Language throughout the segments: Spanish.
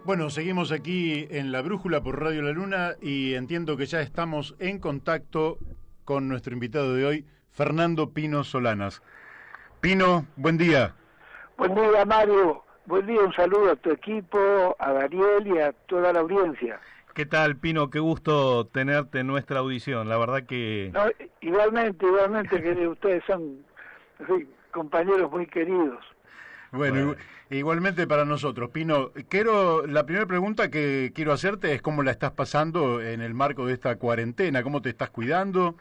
Bueno, seguimos aquí en La Brújula por Radio La Luna y entiendo que ya estamos en contacto con nuestro invitado de hoy, Fernando Pino Solanas. Pino, buen día. Buen día, Mario. Buen día, un saludo a tu equipo, a Daniel y a toda la audiencia. ¿Qué tal, Pino? Qué gusto tenerte en nuestra audición. La verdad que... No, igualmente, que ustedes son, en fin, compañeros muy queridos. Bueno, igualmente para nosotros. Pino, la primera pregunta que quiero hacerte es cómo la estás pasando en el marco de esta cuarentena, cómo te estás cuidando,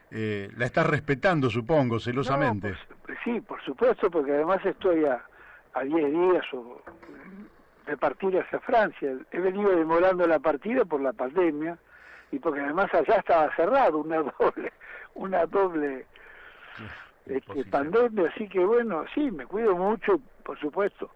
la estás respetando, supongo, celosamente. No, pues, sí, por supuesto, porque además estoy a 10 días de partir hacia Francia. He venido demorando la partida por la pandemia y porque además allá estaba cerrado, una doble pandemia, así que bueno, sí, me cuido mucho, por supuesto.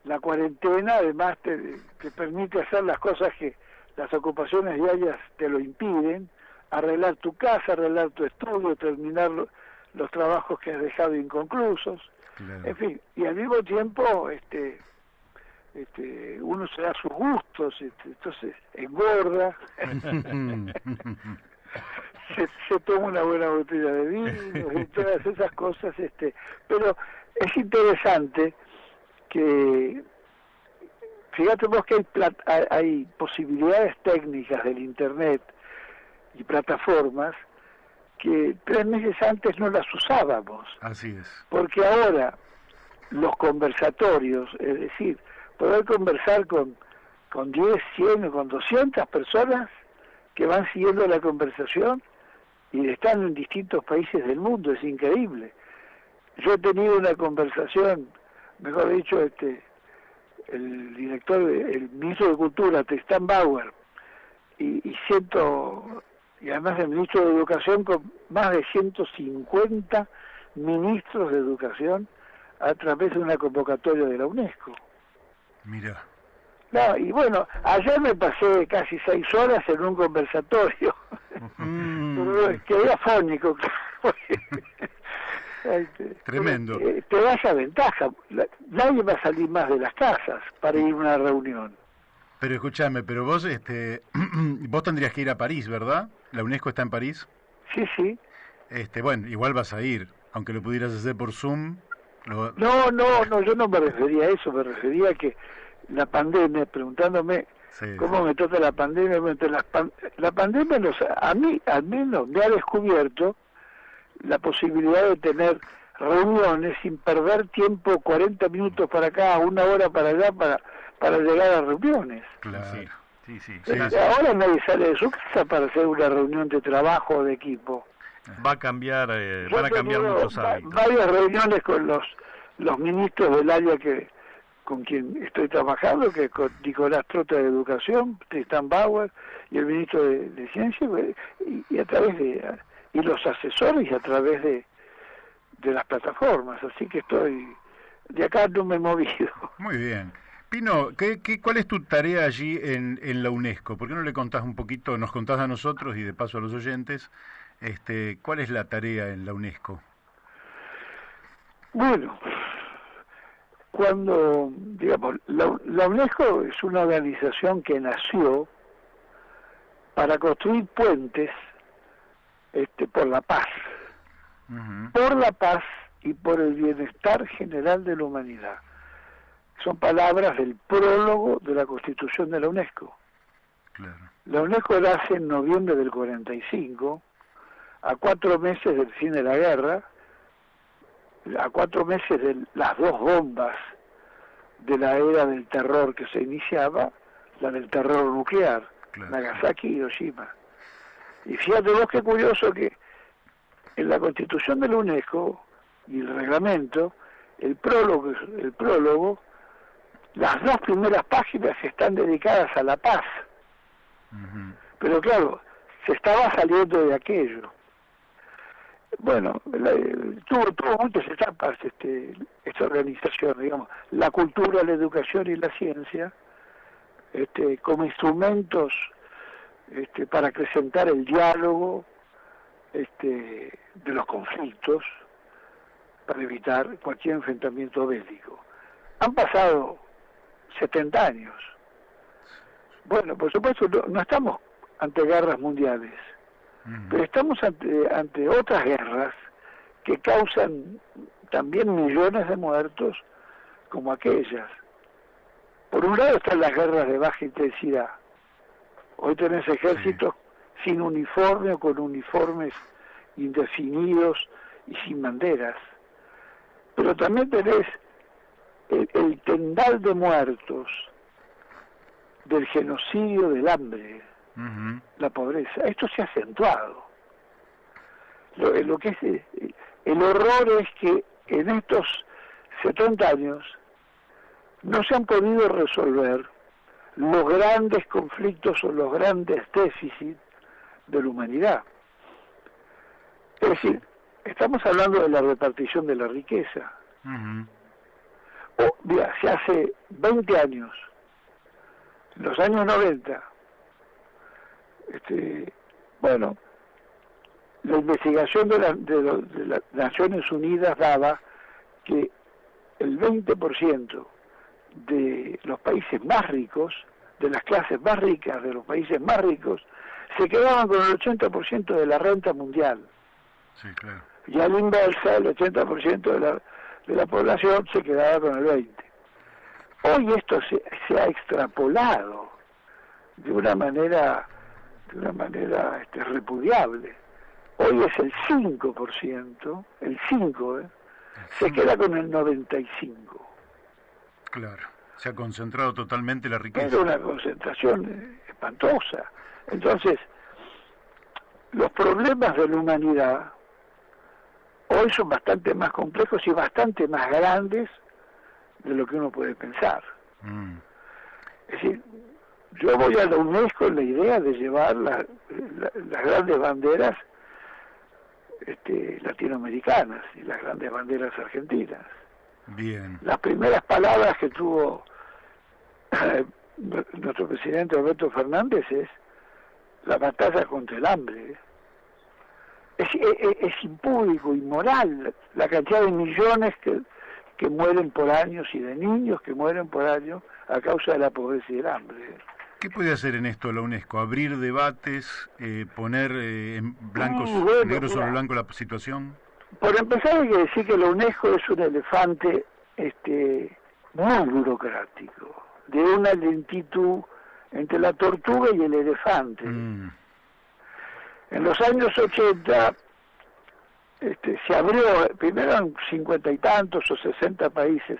La cuarentena además te permite hacer las cosas que las ocupaciones diarias te lo impiden, arreglar tu casa, arreglar tu estudio, terminar los trabajos que has dejado inconclusos, claro. En fin, y al mismo tiempo uno se da sus gustos, entonces engorda, se toma una buena botella de vino y todas esas cosas, pero es interesante que, fíjate vos que hay posibilidades técnicas del internet y plataformas que 3 meses antes no las usábamos. Así es. Porque ahora los conversatorios, es decir, poder conversar con 10, 100 o con 200 personas que van siguiendo la conversación y están en distintos países del mundo, es increíble. Yo he tenido una conversación, mejor dicho, el ministro de Cultura, Tristan Bauer, y además el ministro de Educación, con más de 150 ministros de Educación a través de una convocatoria de la UNESCO. Mira. No, y bueno, ayer me pasé casi 6 horas en un conversatorio. Quedé afónico. Tremendo. Te da esa ventaja. Nadie va a salir más de las casas para ir a una reunión. Pero escúchame, pero vos vos tendrías que ir a París, ¿verdad? ¿La UNESCO está en París? Sí, sí. Bueno, igual vas a ir, aunque lo pudieras hacer por Zoom. No, yo no me refería a eso, me refería a que la pandemia, preguntándome cómo me trata la pandemia, la pandemia a mí al menos me ha descubierto la posibilidad de tener reuniones sin perder tiempo, 40 minutos para acá, 1 hora para allá, para llegar a reuniones. Claro. Sí. Ahora nadie sale de su casa para hacer una reunión de trabajo o de equipo. Va a cambiar, van a cambiar muchos hábitos. Varias reuniones con los ministros del área con quien estoy trabajando, que con Nicolás Trota de Educación, Tristan Bauer y el ministro de Ciencia, y a través y los asesores y a través de las plataformas, así que de acá no me he movido. Muy bien. Pino, ¿cuál es tu tarea allí en la UNESCO? ¿Por qué no le contás un poquito, nos contás a nosotros y de paso a los oyentes, cuál es la tarea en la UNESCO? Bueno, cuando, digamos, la UNESCO es una organización que nació para construir puentes por la paz, por la paz y por el bienestar general de la humanidad. Son palabras del prólogo de la Constitución de la UNESCO. Claro. La UNESCO nace en noviembre del 45, a 4 meses del fin de la guerra, a 4 meses de las 2 bombas de la era del terror que se iniciaba, la del terror nuclear, claro. Nagasaki y Hiroshima. Y fíjate vos qué curioso que en la Constitución de la UNESCO y el reglamento, el prólogo, las 2 primeras páginas están dedicadas a la paz. Pero claro, se estaba saliendo de aquello. Bueno, tuvo muchas etapas esta organización, digamos, la cultura, la educación y la ciencia, como instrumentos para acrecentar el diálogo de los conflictos, para evitar cualquier enfrentamiento bélico. Han pasado 70 años. Bueno, por supuesto, no estamos ante guerras mundiales, pero estamos ante otras guerras que causan también millones de muertos como aquellas. Por un lado están las guerras de baja intensidad. Hoy tenés ejércitos sin uniforme o con uniformes indefinidos y sin banderas. Pero también tenés el tendal de muertos del genocidio, del hambre, la pobreza. Esto se ha acentuado. Lo que es el horror es que en estos 70 años no se han podido resolver los grandes conflictos o los grandes déficits de la humanidad. Es decir, estamos hablando de la repartición de la riqueza. Mira, se hace 20 años, en los años 90, bueno, la investigación de las Naciones Unidas daba que el 20% de los países más ricos, de las clases más ricas, de los países más ricos, se quedaban con el 80% de la renta mundial. Sí, claro. Y a la inversa, el 80% de la población se quedaba con el 20%. Hoy esto se ha extrapolado de una manera repudiable. Hoy es el 5%, el 5%, se queda con el 95%. Claro, se ha concentrado totalmente la riqueza. Es una concentración espantosa. Entonces, los problemas de la humanidad hoy son bastante más complejos y bastante más grandes de lo que uno puede pensar. Es decir, yo voy a la UNESCO en la idea de llevar las grandes banderas latinoamericanas y las grandes banderas argentinas. Bien. Las primeras palabras que tuvo nuestro presidente Alberto Fernández es la batalla contra el hambre. Es impúdico, inmoral la cantidad de millones que mueren por años y de niños que mueren por año a causa de la pobreza y el hambre. ¿Qué puede hacer en esto la UNESCO? ¿Abrir debates? ¿Poner en negro sobre blanco la situación? Por empezar hay que decir que la UNESCO es un elefante muy burocrático, de una lentitud entre la tortuga y el elefante. En los años 80 se abrió, primero en 50 y tantos o 60 países.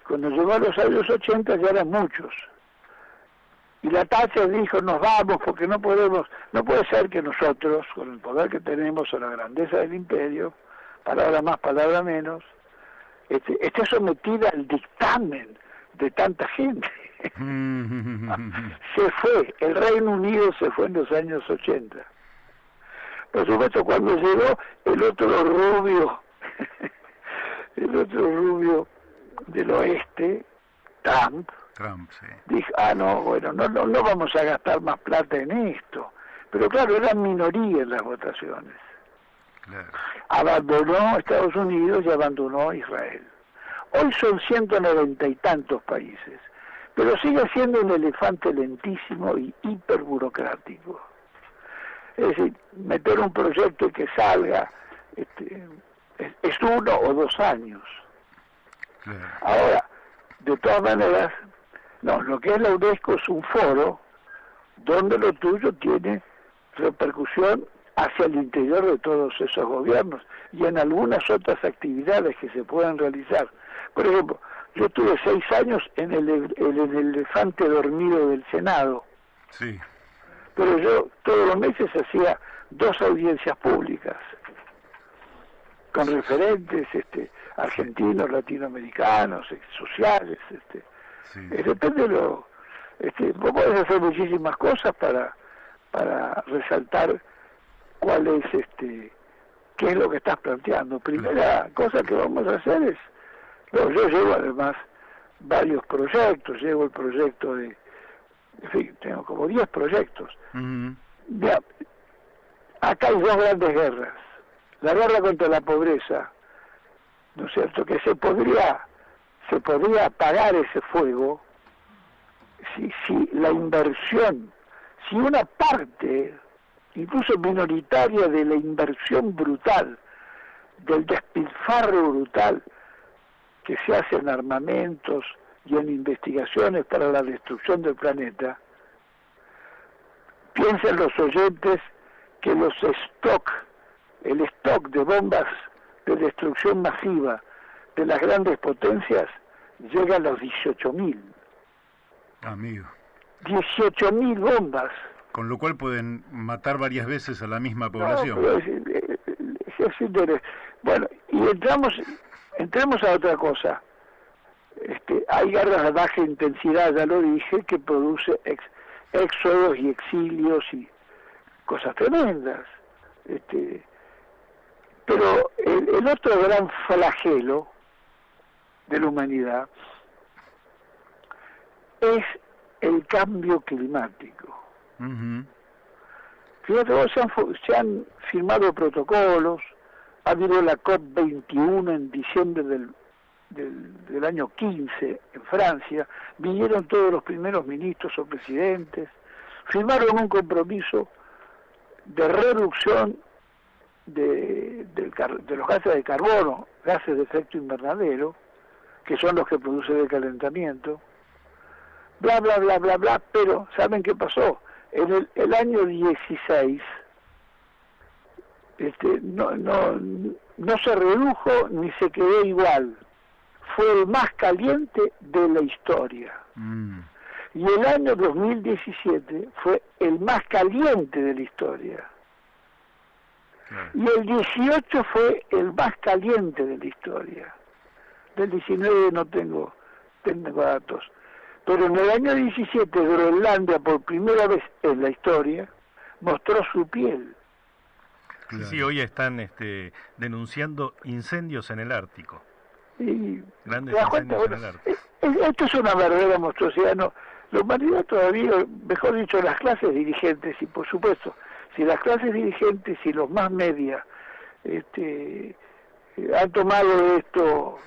Cuando llegó a los años 80 ya eran muchos. Y la Thatcher dijo, nos vamos porque no puede ser que nosotros, con el poder que tenemos o la grandeza del imperio, palabra más, palabra menos, esté sometida al dictamen de tanta gente. Se fue, el Reino Unido se fue en los años 80. Por supuesto, cuando llegó el otro rubio del oeste, Trump, sí. Dijo, no vamos a gastar más plata en esto. Pero claro, eran minoría en las votaciones. Claro. Abandonó Estados Unidos y abandonó Israel. Hoy son 190 y tantos países, pero sigue siendo un elefante lentísimo y hiperburocrático. Es decir, meter un proyecto y que salga es 1 o 2 años. Claro. Ahora, de todas maneras, lo que es la UNESCO es un foro donde lo tuyo tiene repercusión hacia el interior de todos esos gobiernos y en algunas otras actividades que se puedan realizar. Por ejemplo, yo tuve 6 años en el elefante dormido del Senado. Sí. Pero yo todos los meses hacía 2 audiencias públicas con referentes argentinos, latinoamericanos, sociales. Sí. Depende de lo... vos podés hacer muchísimas cosas para resaltar cuál es qué es lo que estás planteando. Primera cosa que vamos a hacer es... yo llevo además varios proyectos, llevo el proyecto de... En fin, tengo como 10 proyectos. Ya, acá hay 2 grandes guerras. La guerra contra la pobreza, ¿no es cierto? Que se podría apagar ese fuego si la inversión, si una parte, incluso minoritaria, de la inversión brutal, del despilfarro brutal que se hace en armamentos y en investigaciones para la destrucción del planeta, piensen los oyentes que el stock de bombas de destrucción masiva de las grandes potencias llega a los 18.000. Amigo. 18.000 bombas. Con lo cual pueden matar varias veces a la misma población. No, bueno, y entremos a otra cosa. Hay guerras de baja intensidad, ya lo dije, que produce éxodos y exilios y cosas tremendas. Pero el otro gran flagelo de la humanidad es el cambio climático. Uh-huh. Fíjate vos, se han firmado protocolos, ha habido la COP21 en diciembre del año 15 en Francia, vinieron todos los primeros ministros o presidentes, firmaron un compromiso de reducción de los gases de carbono, gases de efecto invernadero, que son los que producen el calentamiento, bla, bla, bla, bla, bla, pero ¿saben qué pasó? En el año 16 no se redujo ni se quedó igual. Fue el más caliente de la historia. Y el año 2017 fue el más caliente de la historia. Y el 18 fue el más caliente de la historia. Del 19 no tengo datos. Pero en el año 17 Groenlandia, por primera vez en la historia, mostró su piel. Claro. Sí, hoy están denunciando incendios en el Ártico. Y grandes incendios en el Ártico. Esto es una verdadera monstruosidad. No, la humanidad todavía, mejor dicho, las clases dirigentes, y por supuesto, si las clases dirigentes y los más media han tomado esto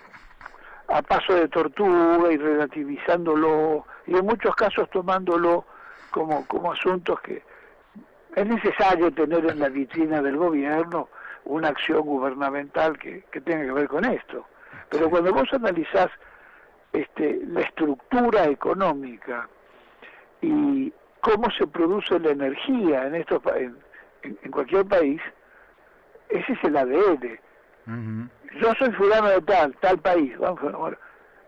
a paso de tortuga y relativizándolo, y en muchos casos tomándolo como asuntos que es necesario tener en la vitrina del gobierno una acción gubernamental que tenga que ver con esto. Pero cuando vos analizás la estructura económica y cómo se produce la energía en cualquier país, ese es el ADN. Uh-huh. Yo soy fulano de tal país. Bueno,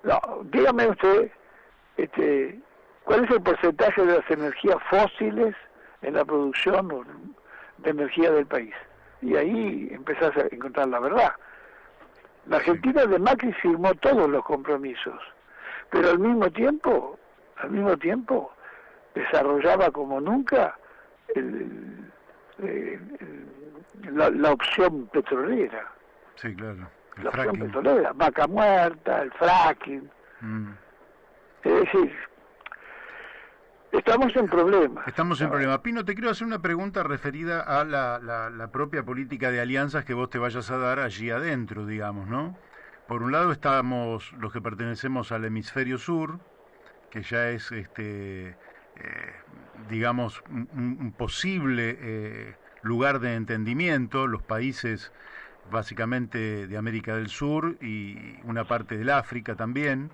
no, dígame usted, ¿cuál es el porcentaje de las energías fósiles en la producción de energía del país? Y ahí empezás a encontrar la verdad. La Argentina de Macri firmó todos los compromisos, pero al mismo tiempo desarrollaba como nunca la opción petrolera. Sí, claro. La opción petrolera, Vaca Muerta, el fracking. Es decir, estamos en problemas. Estamos en problemas. Pino, te quiero hacer una pregunta referida a la propia política de alianzas que vos te vayas a dar allí adentro, digamos, ¿no? Por un lado estamos los que pertenecemos al hemisferio sur, que ya es, digamos, un posible lugar de entendimiento, los países básicamente de América del Sur y una parte del África también,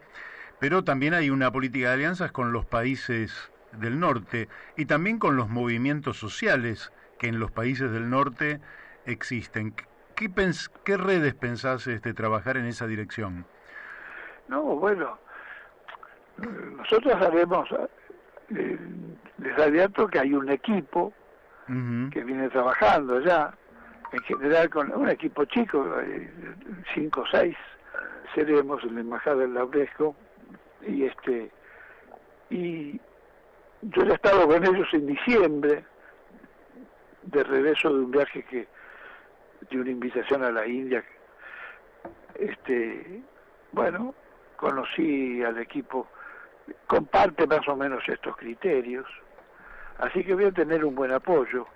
pero también hay una política de alianzas con los países del norte y también con los movimientos sociales que en los países del norte existen. ¿Qué redes pensás trabajar en esa dirección? No, bueno, nosotros les advierto que hay un equipo uh-huh. que viene trabajando ya, en general con un equipo chico, 5 o 6 seremos en la embajada del Lauresco, y yo he estado con ellos en diciembre, de regreso de un viaje de una invitación a la India. Bueno, conocí al equipo, comparte más o menos estos criterios, así que voy a tener un buen apoyo.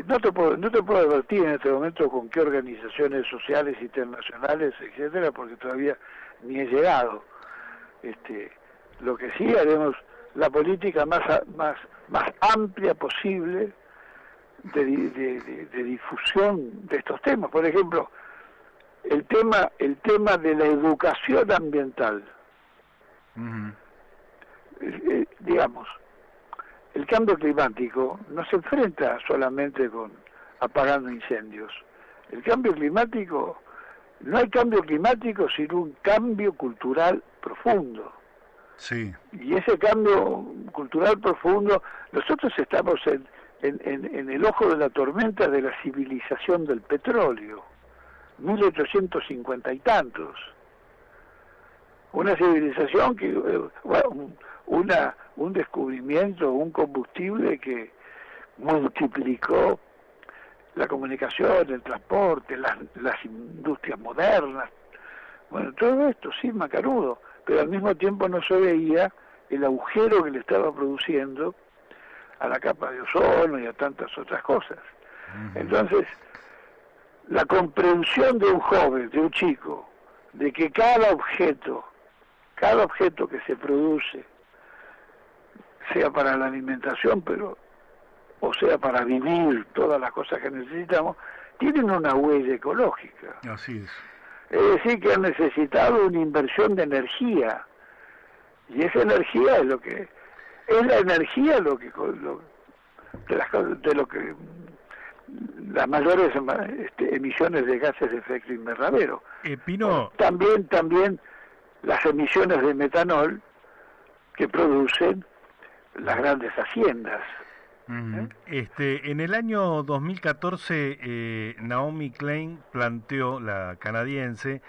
No te puedo advertir en este momento con qué organizaciones sociales internacionales, etcétera, porque todavía ni he llegado. Lo que sí haremos la política más amplia posible de difusión de estos temas. Por ejemplo, el tema de la educación ambiental. Digamos, el cambio climático no se enfrenta solamente con apagando incendios. El cambio climático, no hay cambio climático sin un cambio cultural profundo. Sí. Y ese cambio cultural profundo, nosotros estamos en el ojo de la tormenta de la civilización del petróleo, 1850 y tantos. Una civilización que, un descubrimiento, un combustible que multiplicó la comunicación, el transporte, las industrias modernas. Bueno, todo esto sí, macanudo, pero al mismo tiempo no se veía el agujero que le estaba produciendo a la capa de ozono y a tantas otras cosas. Entonces, la comprensión de un joven, de un chico, de que cada objeto que se produce, sea para la alimentación, o sea para vivir todas las cosas que necesitamos, tienen una huella ecológica. Así es. Es decir, que han necesitado una inversión de energía, y esa energía es la energía las mayores emisiones de gases de efecto invernadero. Pino, también las emisiones de metanol que producen las grandes haciendas. En el año 2014 Naomi Klein planteó, la canadiense,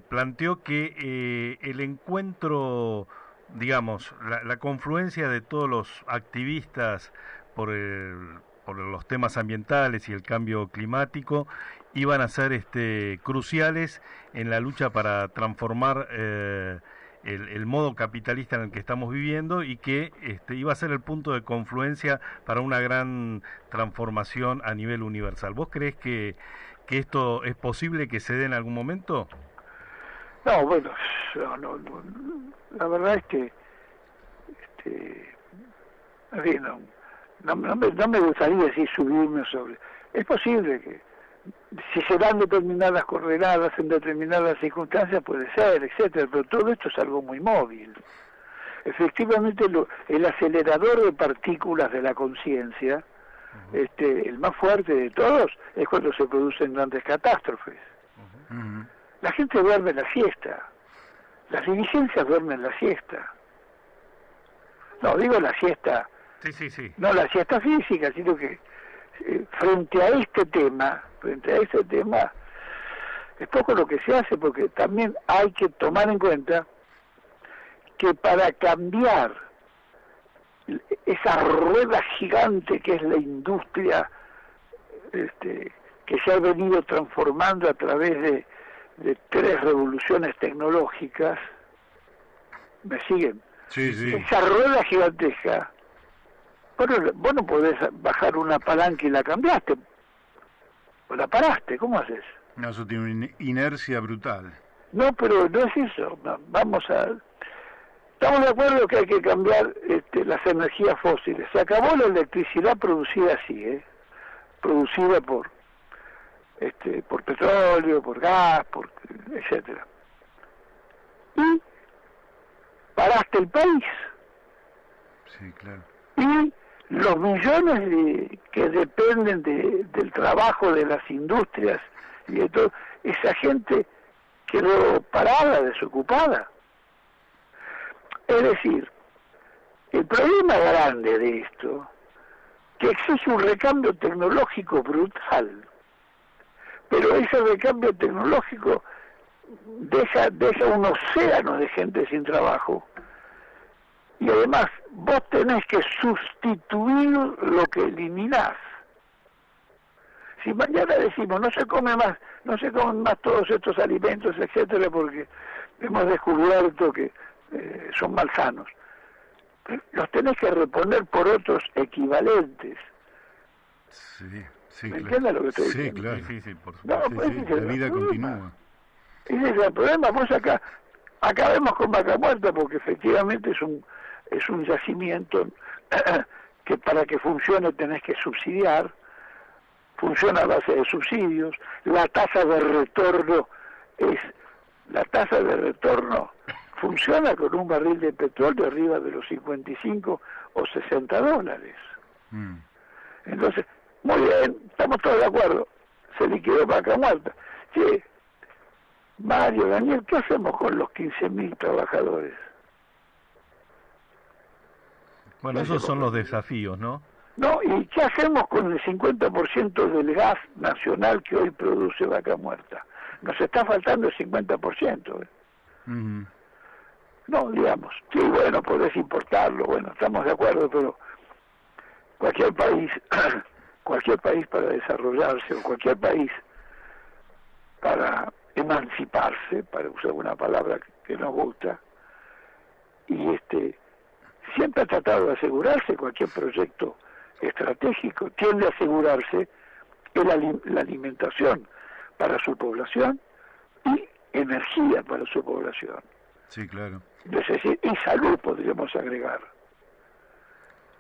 planteó que el encuentro, digamos, la confluencia de todos los activistas por los temas ambientales y el cambio climático iban a ser cruciales en la lucha para transformar el modo capitalista en el que estamos viviendo, y que iba a ser el punto de confluencia para una gran transformación a nivel universal. ¿Vos creés que esto es posible que se dé en algún momento? No, bueno, no, la verdad es que en fin, no me gustaría así subirme sobre. Es posible que si se dan determinadas coordenadas en determinadas circunstancias, puede ser, etcétera, pero todo esto es algo muy móvil. Efectivamente, el acelerador de partículas de la conciencia, el más fuerte de todos, es cuando se producen grandes catástrofes. La gente duerme la siesta, las dirigencias duermen la siesta. No, digo la siesta, sí. No la siesta física, sino que frente a este tema, es poco lo que se hace, porque también hay que tomar en cuenta que para cambiar esa rueda gigante que es la industria, que se ha venido transformando a través de 3 revoluciones tecnológicas, ¿me siguen? Sí. Esa rueda gigantesca, vos no podés bajar una palanca y la cambiaste, o la paraste, ¿cómo haces? No, eso tiene una inercia brutal. No, pero no es eso. Estamos de acuerdo que hay que cambiar las energías fósiles. Se acabó la electricidad producida así, producida por petróleo, por gas, etcétera. Y paraste el país. Sí, claro. Y los millones que dependen del trabajo de las industrias y de todo, esa gente quedó parada, desocupada. Es decir, el problema grande de esto, que exige un recambio tecnológico brutal, pero ese recambio tecnológico deja un océano de gente sin trabajo, y además vos tenés que sustituir lo que eliminás. Si mañana decimos no se comen más todos estos alimentos, etcétera, porque hemos descubierto que son malsanos, los tenés que reponer por otros equivalentes. Sí, ¿Me claro. entiendes lo que estoy diciendo? Claro. Sí, por supuesto. No, pues La vida continúa. Ese es el problema. Vos acá vemos con vaca muerta, porque efectivamente es un yacimiento que para que funcione tenés que subsidiar, funciona a base de subsidios, la tasa de retorno funciona con un barril de petróleo arriba de los 55 o 60 dólares. Entonces, muy bien, estamos todos de acuerdo, se liquidó Vaca Muerta. Sí, Mario, Daniel, ¿qué hacemos con los 15.000 trabajadores? Bueno, esos son los desafíos, ¿no? No, ¿y qué hacemos con el 50% del gas nacional que hoy produce Vaca Muerta? Nos está faltando el 50%. No, digamos, sí, bueno, podés importarlo, bueno, estamos de acuerdo, pero cualquier país para desarrollarse, o cualquier país para emanciparse, para usar una palabra que nos gusta, y siempre ha tratado de asegurarse cualquier proyecto estratégico, tiende a asegurarse la alimentación para su población y energía para su población. Sí, claro. Es decir, y salud podríamos agregar.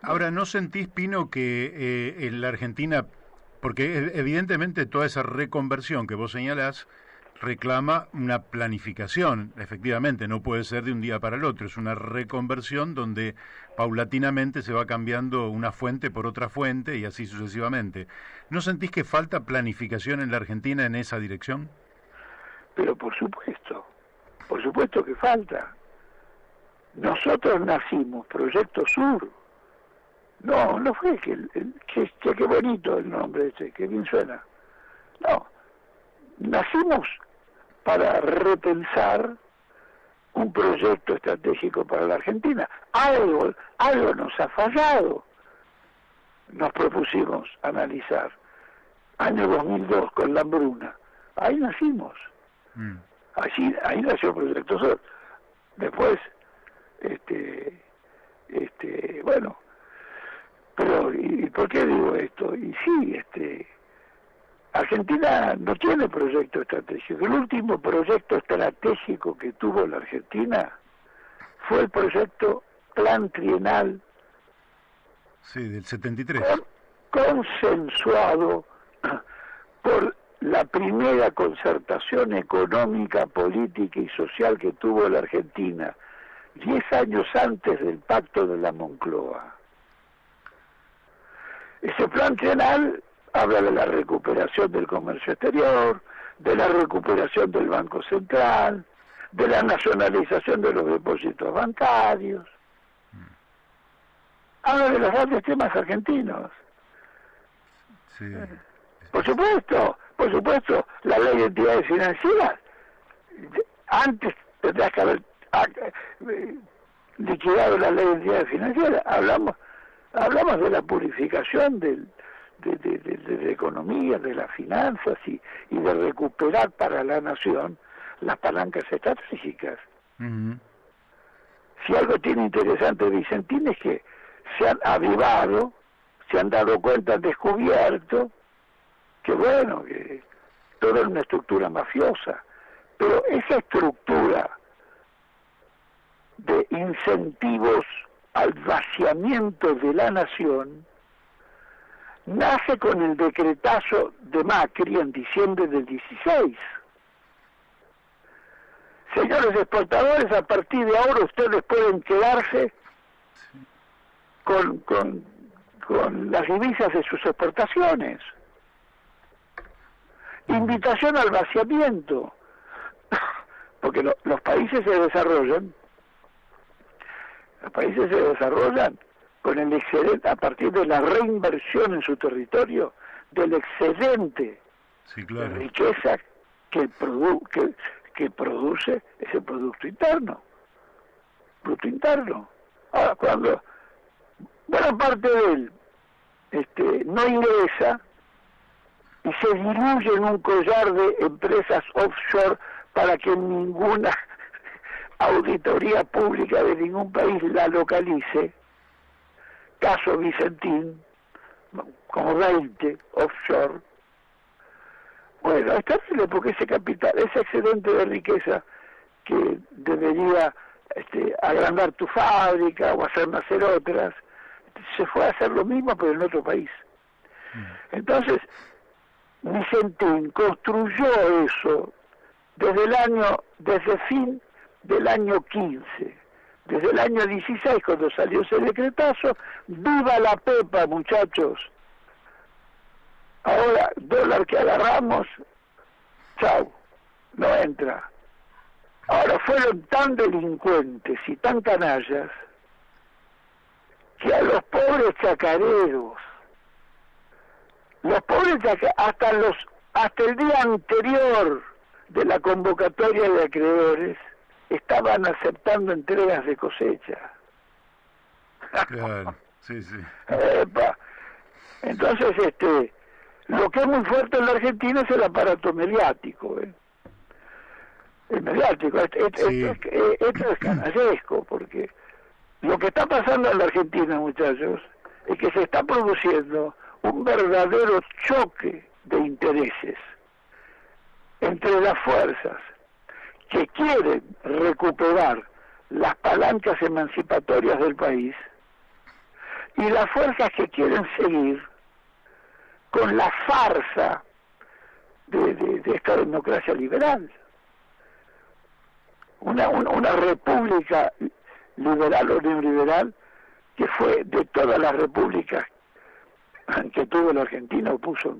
Ahora, ¿no sentís, Pino, que en la Argentina, porque evidentemente toda esa reconversión que vos señalás reclama una planificación, efectivamente, no puede ser de un día para el otro, es una reconversión donde paulatinamente se va cambiando una fuente por otra fuente y así sucesivamente. ¿No sentís que falta planificación en la Argentina en esa dirección? Pero por supuesto que falta. Nosotros nacimos, Proyecto Sur. No fue qué bonito el nombre ese, que bien suena. No, nacimos para repensar un proyecto estratégico para la Argentina. Algo nos ha fallado. Nos propusimos analizar. Año 2002 con la hambruna. Ahí nacimos. Ahí nació el Proyecto Sur. Después, bueno, pero ¿y por qué digo esto? Y sí, Argentina no tiene proyecto estratégico. El último proyecto estratégico que tuvo la Argentina fue el proyecto Plan Trienal. Sí, del 73. Consensuado por la primera concertación económica, política y social que tuvo la Argentina, 10 años antes del Pacto de la Moncloa. Ese plan trienal habla de la recuperación del comercio exterior, de la recuperación del Banco Central, de la nacionalización de los depósitos bancarios. Habla de los grandes temas argentinos. Sí. Por supuesto, la ley de entidades financieras, antes tendrás que haber liquidado la ley de entidades financieras. Hablamos de la purificación de la economía, de las finanzas y de recuperar para la nación las palancas estratégicas. Si algo tiene interesante Vicentín es que se han avivado, se han dado cuenta, han descubierto que bueno, que todo es una estructura mafiosa, pero esa estructura de incentivos al vaciamiento de la nación nace con el decretazo de Macri en diciembre del 16. Señores exportadores, a partir de ahora ustedes pueden quedarse con las divisas de sus exportaciones. Invitación al vaciamiento, porque los países se desarrollan con el excedente, a partir de la reinversión en su territorio, del excedente de riqueza que produce ese Producto Interno. Ahora, cuando buena parte de él no ingresa y se diluye en un collar de empresas offshore para que ninguna auditoría pública de ningún país la localice, caso Vicentín, como 20 offshore. Bueno, es terrible porque ese capital, ese excedente de riqueza que debería agrandar tu fábrica o hacer nacer otras. Se fue a hacer lo mismo pero en otro país. Entonces Vicentín construyó eso desde fin del año 15, desde el año 16 cuando salió ese decretazo. ¡Viva la pepa, muchachos! Ahora, dólar que agarramos, chau, no entra. Ahora fueron tan delincuentes y tan canallas que a los pobres chacareros, hasta el día anterior de la convocatoria de acreedores, estaban aceptando entregas de cosecha. Claro, sí, sí. Epa. Entonces, lo que es muy fuerte en la Argentina es el aparato mediático, el mediático. Sí. Esto es canallesco, porque lo que está pasando en la Argentina, muchachos, es que se está produciendo un verdadero choque de intereses entre las fuerzas que quieren recuperar las palancas emancipatorias del país y las fuerzas que quieren seguir con la farsa de esta democracia liberal. Una república liberal o neoliberal que fue de todas las repúblicas que tuvo la Argentina o puso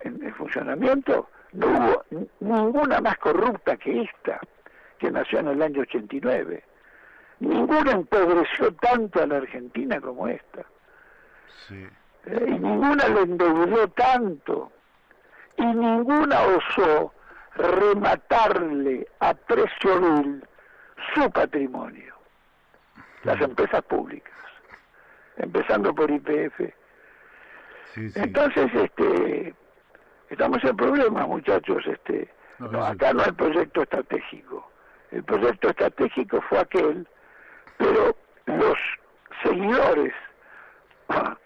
en funcionamiento, no hubo ninguna más corrupta que esta, que nació en el año 89. Ninguna empobreció tanto a la Argentina como esta. Sí. Y ninguna le endeudó tanto. Y ninguna osó rematarle a precio vil su patrimonio. Las empresas públicas, empezando por YPF. Sí, sí. Entonces, estamos en problemas, muchachos. Acá no hay proyecto estratégico. El proyecto estratégico fue aquel, pero los seguidores,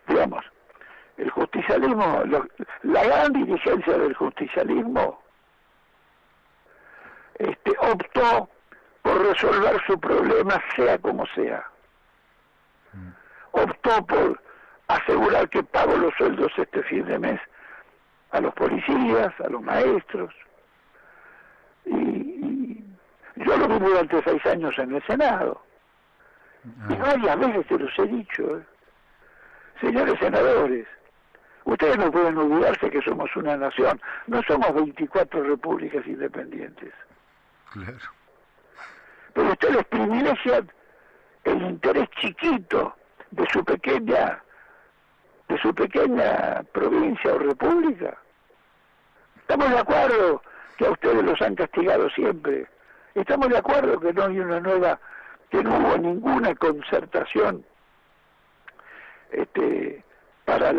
digamos, el justicialismo, la gran dirigencia del justicialismo, optó por resolver su problema sea como sea. Optó por asegurar que pago los sueldos este fin de mes a los policías, a los maestros. Y yo lo vi durante 6 años en el Senado. Y varias veces te los he dicho. Señores senadores, ustedes no pueden olvidarse que somos una nación, no somos 24 repúblicas independientes. Claro. Pero ustedes privilegian el interés chiquito de su pequeña provincia o república. Estamos de acuerdo que a ustedes los han castigado siempre. Estamos de acuerdo que no hay que no hubo ninguna concertación para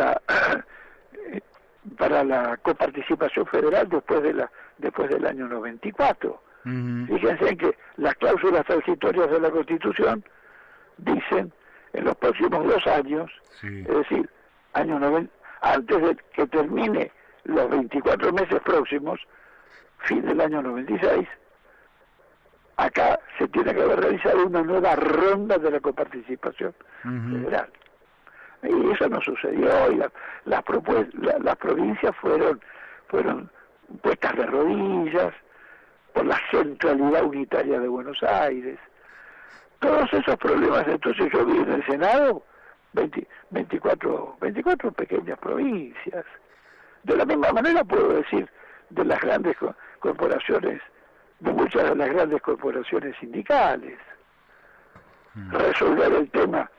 la coparticipación federal después del año 94. Fíjense que las cláusulas transitorias de la Constitución dicen en los próximos 2 años, sí. Es decir, antes de que termine los 24 meses próximos, fin del año 96, acá se tiene que haber realizado una nueva ronda de la coparticipación federal. Y eso no sucedió, y las provincias fueron puestas de rodillas por la centralidad unitaria de Buenos Aires. Todos esos problemas, entonces yo vi en el Senado 24 pequeñas provincias. De la misma manera puedo decir de las grandes corporaciones, de muchas de las grandes corporaciones sindicales. Resolver el tema,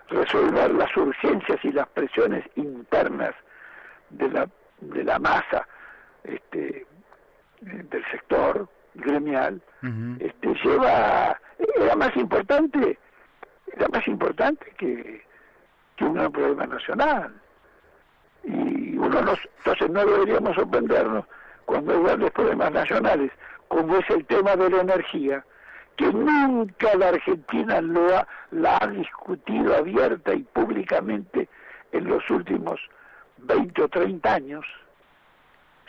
resolver las urgencias y las presiones internas de la masa del sector gremial, era más importante que un problema nacional. Y entonces no deberíamos sorprendernos cuando hay grandes problemas nacionales, como es el tema de la energía, que nunca la Argentina la ha discutido abierta y públicamente en los últimos 20 o 30 años.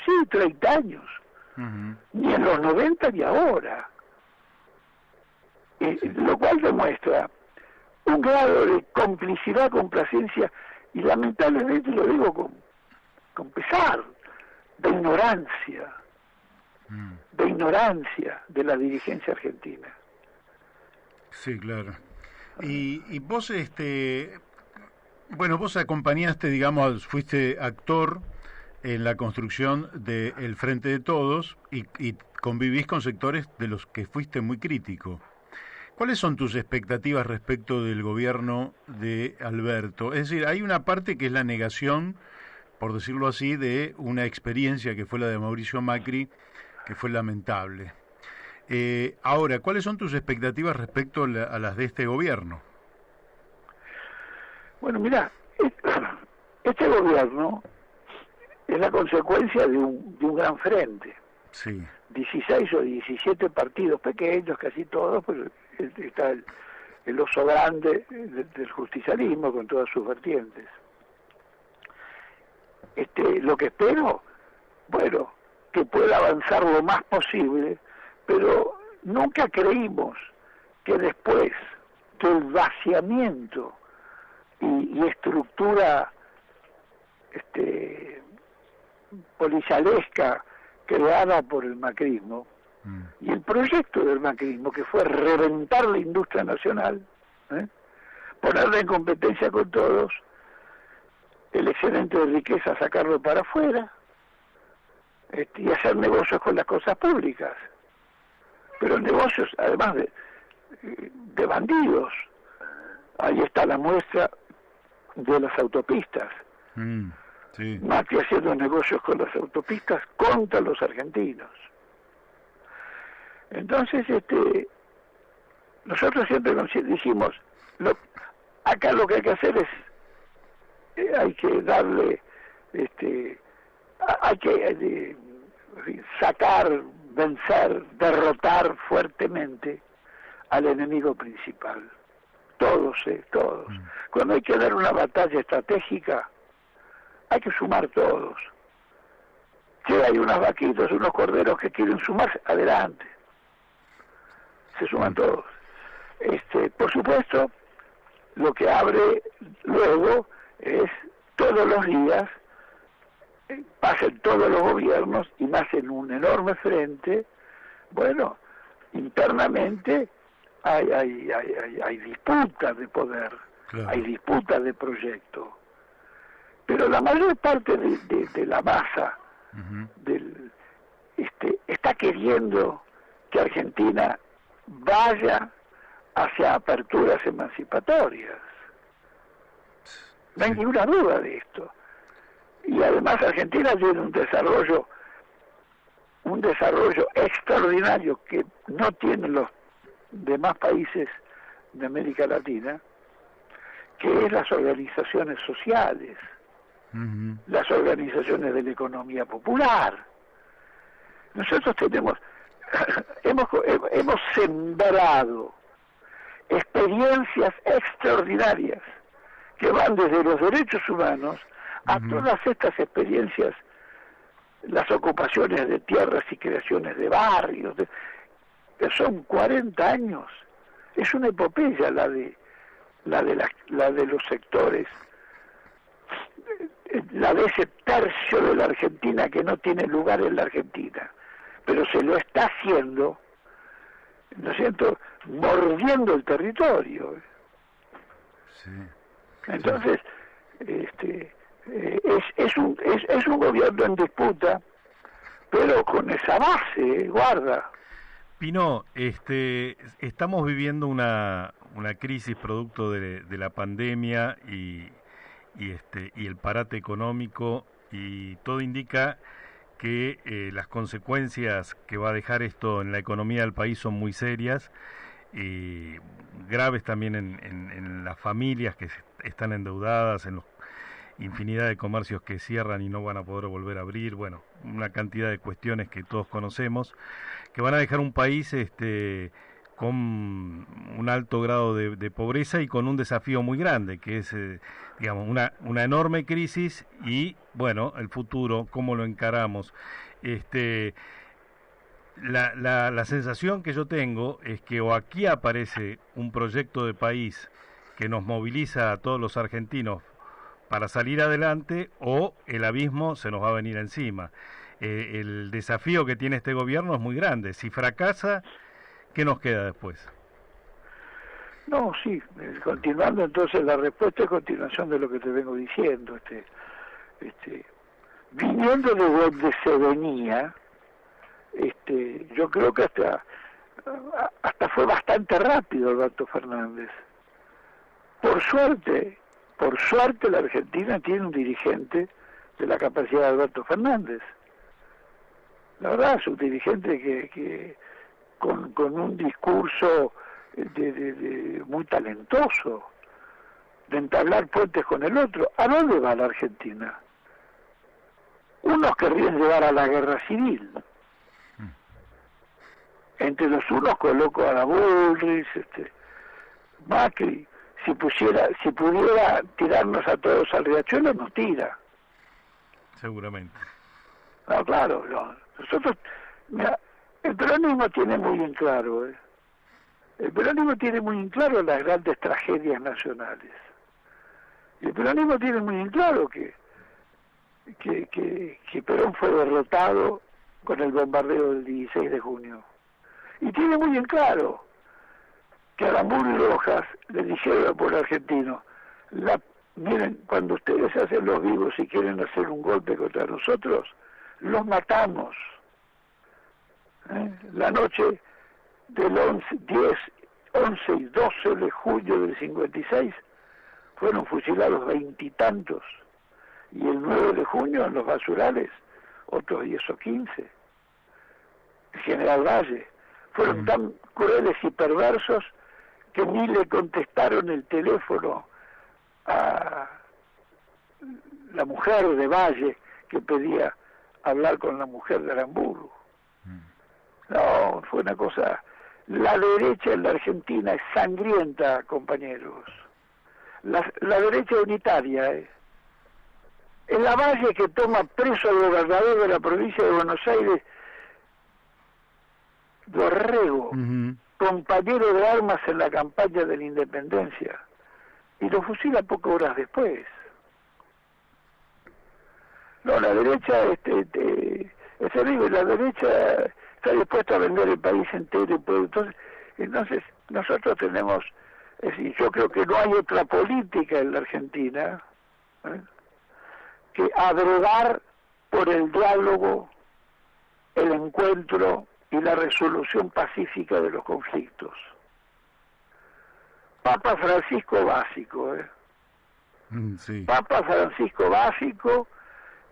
Sí, 30 años. Ni en los 90 ni ahora. lo cual demuestra un grado de complicidad, complacencia, y lamentablemente lo digo con pesar, de ignorancia de la dirigencia argentina. Sí, claro. Y vos, bueno, vos acompañaste, digamos, fuiste actor en la construcción del Frente de Todos y convivís con sectores de los que fuiste muy crítico. ¿Cuáles son tus expectativas respecto del gobierno de Alberto? Es decir, hay una parte que es la negación, por decirlo así, de una experiencia que fue la de Mauricio Macri, que fue lamentable. Ahora, ¿cuáles son tus expectativas respecto a las de este gobierno? Bueno, mira, este gobierno es la consecuencia de un gran frente. Sí. 16 o 17 partidos pequeños, casi todos, pues está el oso grande del justicialismo con todas sus vertientes. Lo que espero, bueno, que pueda avanzar lo más posible, pero nunca creímos que después del vaciamiento y estructura policialesca creada por el macrismo, y el proyecto del macrismo, que fue reventar la industria nacional, ponerla en competencia con todos, el excedente de riqueza sacarlo para afuera, y hacer negocios con las cosas públicas, pero negocios además de bandidos. Ahí está la muestra de las autopistas. Sí. Macri haciendo negocios con las autopistas contra los argentinos. Entonces, nosotros siempre nos dijimos, acá lo que hay que hacer es, hay que darle, hay que sacar, vencer, derrotar fuertemente al enemigo principal. Todos. Cuando hay que dar una batalla estratégica, hay que sumar todos. Si hay unas vaquitas, unos corderos que quieren sumarse, adelante. Se suman todos. Por supuesto, lo que abre luego es todos los días, pasen todos los gobiernos y más en un enorme frente, bueno, internamente hay disputas de poder, claro. Hay disputas de proyecto. Pero la mayor parte de la masa está queriendo que Argentina vaya hacia aperturas emancipatorias. No hay ninguna duda de esto. Y además Argentina tiene un desarrollo extraordinario que no tienen los demás países de América Latina, que es las organizaciones sociales, las organizaciones de la economía popular. Nosotros hemos sembrado experiencias extraordinarias que van desde los derechos humanos a todas estas experiencias, las ocupaciones de tierras y creaciones de barrios, que son 40 años. Es una epopeya la de los sectores, la de ese tercio de la Argentina que no tiene lugar en la Argentina, pero se lo está haciendo, ¿no es cierto?, mordiendo el territorio. Sí. Entonces, es un gobierno en disputa, pero con esa base, guarda. Pino, estamos viviendo una crisis producto de la pandemia y el parate económico, y todo indica que las consecuencias que va a dejar esto en la economía del país son muy serias, graves también en las familias que están endeudadas, en los infinidad de comercios que cierran y no van a poder volver a abrir, bueno, una cantidad de cuestiones que todos conocemos, que van a dejar un país con un alto grado de pobreza y con un desafío muy grande, que es, digamos, una enorme crisis y, bueno, el futuro, cómo lo encaramos. la sensación que yo tengo es que o aquí aparece un proyecto de país que nos moviliza a todos los argentinos para salir adelante, o el abismo se nos va a venir encima. El desafío que tiene este gobierno es muy grande. Si fracasa, ¿qué nos queda después? No, sí, continuando entonces la respuesta es continuación de lo que te vengo diciendo. Viniendo de donde se venía, yo creo que hasta fue bastante rápido Alberto Fernández. Por suerte la Argentina tiene un dirigente de la capacidad de Alberto Fernández. La verdad es un dirigente que con un discurso muy talentoso, de entablar puentes con el otro. ¿A dónde va la Argentina? Unos querrían llevar a la guerra civil. Entre los unos coloco a la Bullrich, Macri. Si pudiera tirarnos a todos al riachuelo, nos tira. Seguramente. No, claro, no. Nosotros, mira, el peronismo tiene muy en claro, el peronismo tiene muy en claro las grandes tragedias nacionales. Y el peronismo tiene muy en claro que Perón fue derrotado con el bombardeo del 16 de junio. Y tiene muy en claro que Aramburu y Rojas le dijeron al pueblo argentino, miren, cuando ustedes hacen los vivos y quieren hacer un golpe contra nosotros, los matamos. La noche del 11 y 12 de julio del 56 fueron fusilados 20 y tantos, y el 9 de junio en los basurales otros 10 o 15. El general Valle. Fueron tan crueles y perversos que ni le contestaron el teléfono a la mujer de Valle que pedía hablar con la mujer de Aramburu. No, fue una cosa... La derecha en la Argentina es sangrienta, compañeros. La derecha unitaria, Es la Valle que toma preso al gobernador de la provincia de Buenos Aires, Dorrego, compañero de armas en la campaña de la independencia, y lo fusila pocas horas después. No, la derecha es terrible, la derecha está dispuesta a vender el país entero. Entonces nosotros tenemos, es decir, yo creo que no hay otra política en la Argentina que abrevar por el diálogo, el encuentro y la resolución pacífica de los conflictos. Papa Francisco básico, Sí. Papa Francisco básico,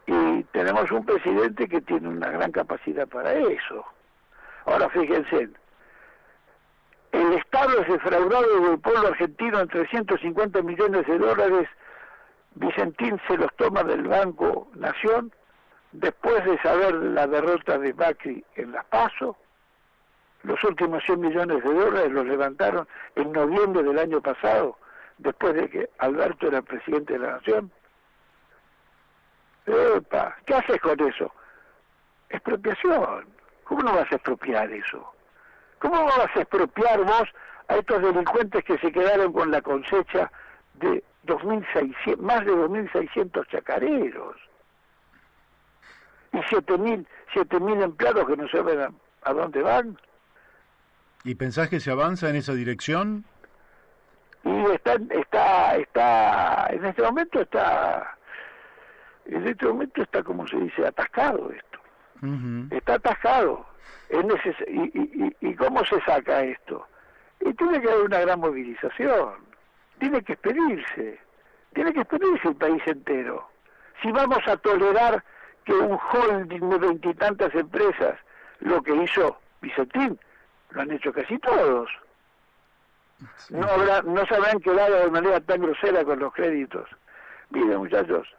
y tenemos un presidente que tiene una gran capacidad para eso. Ahora fíjense, el Estado es defraudado del pueblo argentino en 350 millones de dólares. Vicentín se los toma del Banco Nación después de saber la derrota de Macri en Las PASO. Los últimos 100 millones de dólares los levantaron en noviembre del año pasado, después de que Alberto era presidente de la Nación. ¡Epa! ¿Qué haces con eso? Expropiación. ¿Cómo no vas a expropiar eso? ¿Cómo vas a expropiar vos a estos delincuentes que se quedaron con la cosecha de 2.600, más de 2.600 chacareros? Y 7.000 empleados que no saben a dónde van. ¿Y pensás que se avanza en esa dirección? Y en este momento está, como se dice, atascado esto. Está atascado. ¿Y cómo se saca esto? Y tiene que haber una gran movilización. Tiene que expedirse el país entero. Si vamos a tolerar que un holding de 20 y tantas empresas, lo que hizo Vicentín, lo han hecho casi todos. Sí. No se habrán quedado de manera tan grosera con los créditos. Miren, muchachos,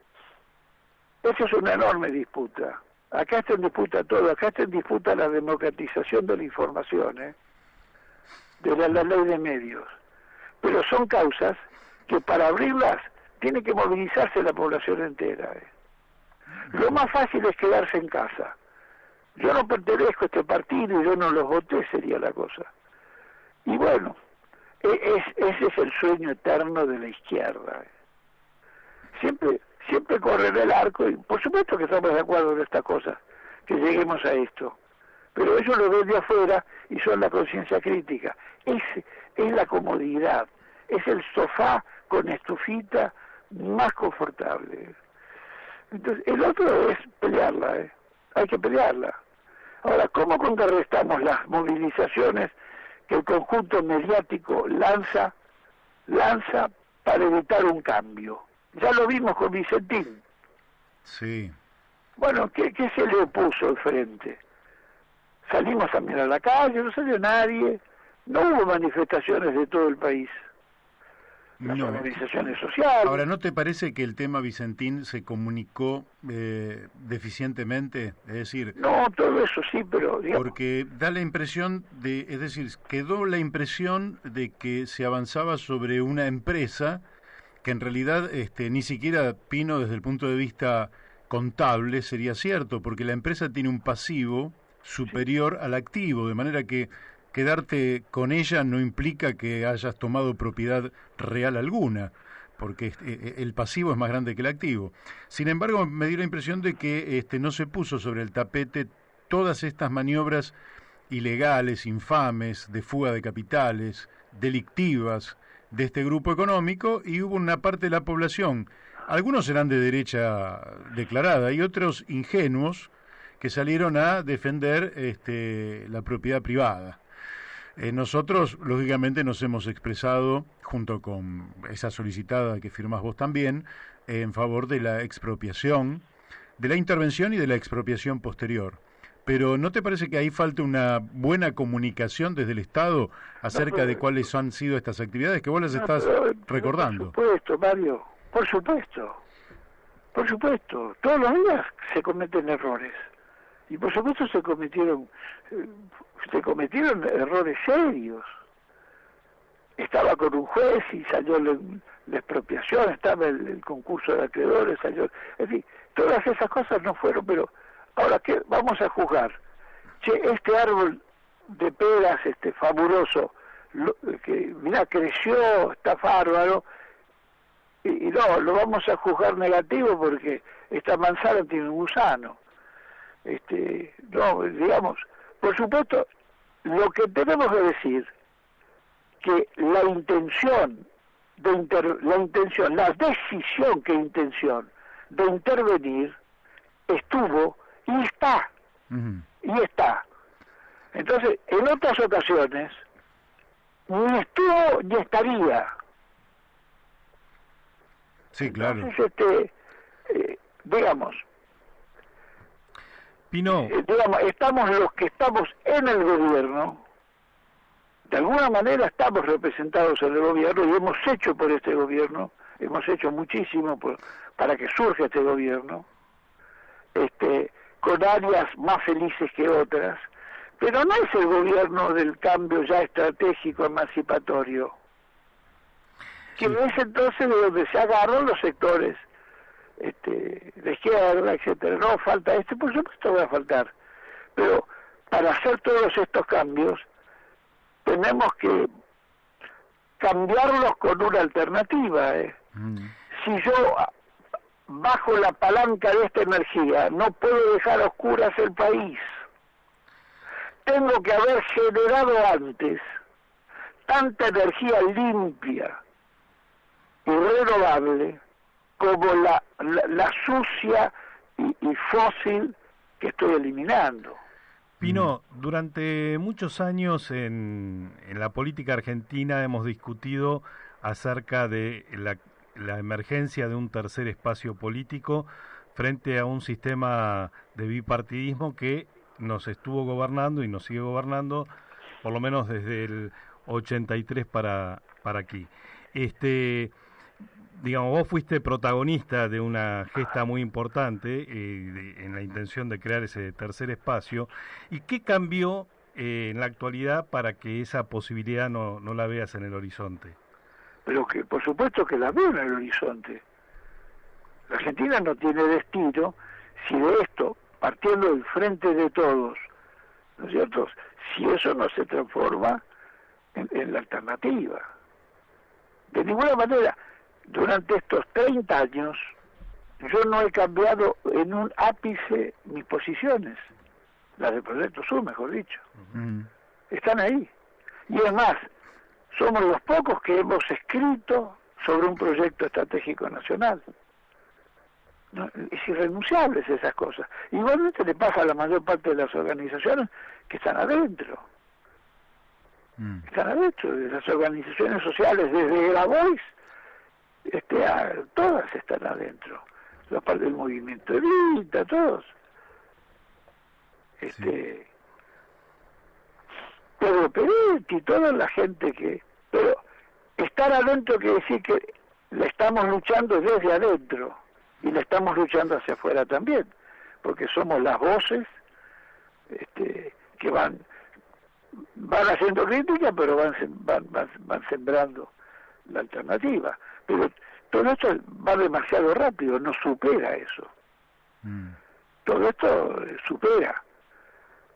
eso es una enorme disputa. Acá está en disputa todo, acá está en disputa la democratización de la información, de la ley de medios. Pero son causas que para abrirlas tiene que movilizarse la población entera. Lo más fácil es quedarse en casa. Yo no pertenezco a este partido y yo no los voté, sería la cosa. Y bueno, ese es el sueño eterno de la izquierda. Siempre correrá el arco, y por supuesto que estamos de acuerdo en esta cosa, que lleguemos a esto. Pero ellos lo ven de afuera y son la conciencia crítica. Es la comodidad, es el sofá con estufita más confortable. Entonces, el otro es pelearla, hay que pelearla. Ahora, ¿cómo contrarrestamos las movilizaciones que el conjunto mediático lanza para evitar un cambio? Ya lo vimos con Vicentín. Sí. Bueno, ¿qué se le opuso al frente? Salimos a mirar la calle, no salió nadie, no hubo manifestaciones de todo el país. Las organizaciones sociales. Ahora, ¿no te parece que el tema Vicentín se comunicó deficientemente? Es decir... No, todo eso sí, pero... digamos, porque da la impresión es decir, quedó la impresión de que se avanzaba sobre una empresa que en realidad ni siquiera, Pino, desde el punto de vista contable sería cierto, porque la empresa tiene un pasivo superior al activo, de manera que quedarte con ella no implica que hayas tomado propiedad real alguna, porque el pasivo es más grande que el activo. Sin embargo, me dio la impresión de que no se puso sobre el tapete todas estas maniobras ilegales, infames, de fuga de capitales, delictivas de este grupo económico, y hubo una parte de la población, algunos eran de derecha declarada y otros ingenuos, que salieron a defender la propiedad privada. Nosotros, lógicamente, nos hemos expresado, junto con esa solicitada que firmás vos también, en favor de la expropiación, de la intervención y de la expropiación posterior. Pero ¿no te parece que ahí falta una buena comunicación desde el Estado acerca de cuáles han sido estas actividades que vos las estás recordando? Por supuesto, Mario, por supuesto. Todos los días se cometen errores. Y por supuesto se cometieron errores serios. Estaba con un juez y salió la expropiación, estaba el concurso de acreedores, salió... En fin, todas esas cosas no fueron, pero ahora, ¿qué vamos a juzgar? Che, este árbol de peras fabuloso, que mirá, creció, está bárbaro, y no, lo vamos a juzgar negativo porque esta manzana tiene un gusano. No, digamos, por supuesto, lo que tenemos que decir, que la intención de intervenir estuvo y está. Y está. Entonces, en otras ocasiones, ni estuvo ni estaría. Sí, claro. Entonces, digamos, Pino. Estamos los que estamos en el gobierno, de alguna manera estamos representados en el gobierno y hemos hecho por este gobierno, hemos hecho muchísimo para que surja este gobierno, con áreas más felices que otras, pero no es el gobierno del cambio ya estratégico emancipatorio, que es entonces de donde se agarran los sectores de izquierda, etcétera. No falta por supuesto va a faltar, pero para hacer todos estos cambios tenemos que cambiarlos con una alternativa. Si yo bajo la palanca de esta energía no puedo dejar a oscuras el país, tengo que haber generado antes tanta energía limpia y renovable como la sucia y fósil que estoy eliminando. Pino, durante muchos años en la política argentina hemos discutido acerca de la emergencia de un tercer espacio político frente a un sistema de bipartidismo que nos estuvo gobernando y nos sigue gobernando por lo menos desde el 83 para aquí. Digamos, vos fuiste protagonista de una gesta muy importante en la intención de crear ese tercer espacio. ¿Y qué cambió en la actualidad para que esa posibilidad no la veas en el horizonte? Pero que por supuesto que la veo en el horizonte. La Argentina no tiene destino si de esto, partiendo del frente de todos, ¿no es cierto? Si eso no se transforma en la alternativa. De ninguna manera, durante estos 30 años, yo no he cambiado en un ápice mis posiciones, las del Proyecto Sur, mejor dicho. Están ahí. Y además, somos los pocos que hemos escrito sobre un proyecto estratégico nacional. No, es irrenunciables esas cosas. Igualmente le pasa a la mayor parte de las organizaciones que están adentro. Están adentro de las organizaciones sociales, desde Grabois, todas están adentro. La parte del movimiento Evita, todos. Pedro Peretti, toda la gente que... Pero estar adentro quiere decir que le estamos luchando desde adentro y le estamos luchando hacia afuera también, porque somos las voces que van haciendo crítica, pero van sembrando la alternativa. Pero todo esto va demasiado rápido, no supera eso. Todo esto supera.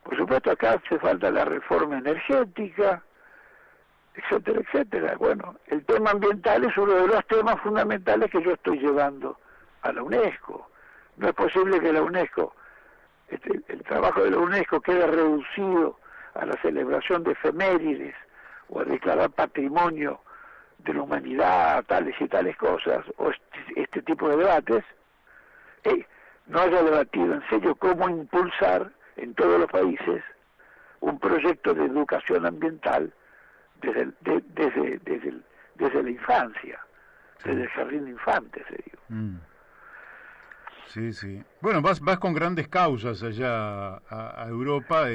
Por supuesto, acá hace falta la reforma energética, etcétera, etcétera. Bueno, el tema ambiental es uno de los temas fundamentales que yo estoy llevando a la UNESCO. No es posible que la UNESCO, el trabajo de la UNESCO quede reducido a la celebración de efemérides o a declarar patrimonio de la humanidad, tales y tales cosas, o este tipo de debates, no haya debatido en serio cómo impulsar en todos los países un proyecto de educación ambiental desde la infancia, desde el jardín de infantes, digo. Sí, sí. Bueno, vas con grandes causas allá a Europa,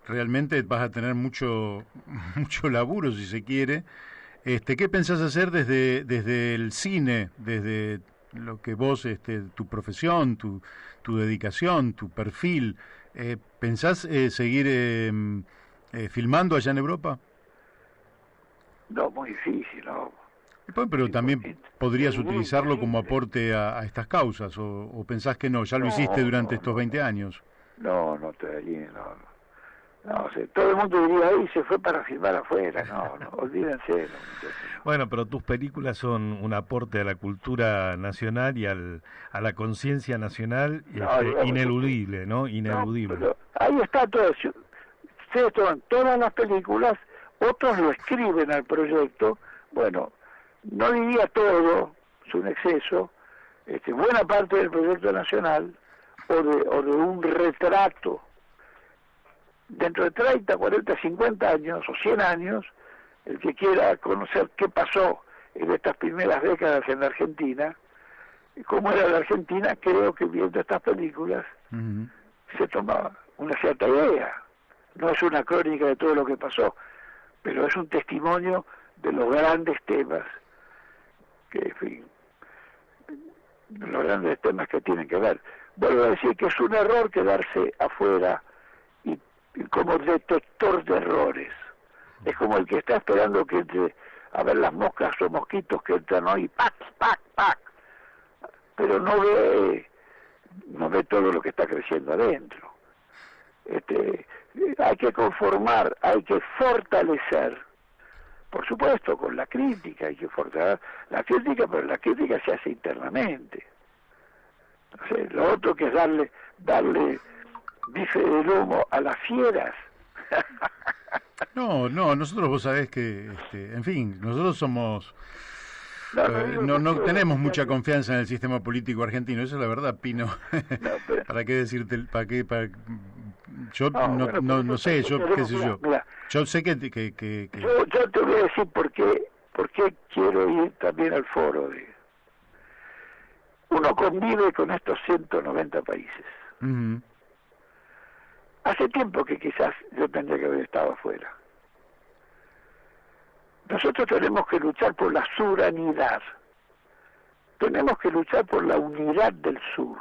realmente vas a tener mucho laburo, si se quiere. ¿Qué pensás hacer desde el cine, desde lo que vos, tu profesión, tu dedicación, tu perfil? ¿Pensás seguir filmando allá en Europa? No, muy difícil, ¿no? Pero también podrías utilizarlo como aporte a estas causas, o pensás que no, ya lo hiciste durante estos 20 años. No estoy allí, no sé, todo el mundo diría, ahí se fue para filmar afuera, no, olvídense. Bueno, pero tus películas son un aporte a la cultura nacional y a la conciencia nacional ineludible, ¿no? Ineludible. Pero ahí está todo. Ustedes toman todas las películas, otros lo escriben al proyecto, bueno, no diría todo, es un exceso, buena parte del proyecto nacional, o de un retrato. Dentro de 30, 40, 50 años o 100 años, el que quiera conocer qué pasó en estas primeras décadas en la Argentina, cómo era la Argentina, creo que viendo estas películas se toma una cierta idea. No es una crónica de todo lo que pasó, pero es un testimonio de los grandes temas que los grandes temas que tienen que ver. Vuelvo a decir que es un error quedarse afuera y como detector de errores. Es como el que está esperando que entre a ver las moscas o mosquitos que entran hoy, ¡pac, pac, pac! Pero no ve todo lo que está creciendo adentro. Hay que conformar, hay que fortalecer. Por supuesto, con la crítica, hay que fortalecer la crítica, pero la crítica se hace internamente. O sea, lo otro que es darle bife del humo a las fieras. No, nosotros vos sabés que, en fin, nosotros somos... No tenemos mucha confianza en el sistema político argentino, eso es la verdad, Pino. ¿Para qué decirte? Yo no sé, qué sé yo. Mira, yo sé que... Yo te voy a decir por qué quiero ir también al foro. Uno convive con estos 190 países. Hace tiempo que quizás yo tendría que haber estado afuera. Nosotros tenemos que luchar por la suranidad. Tenemos que luchar por la unidad del sur.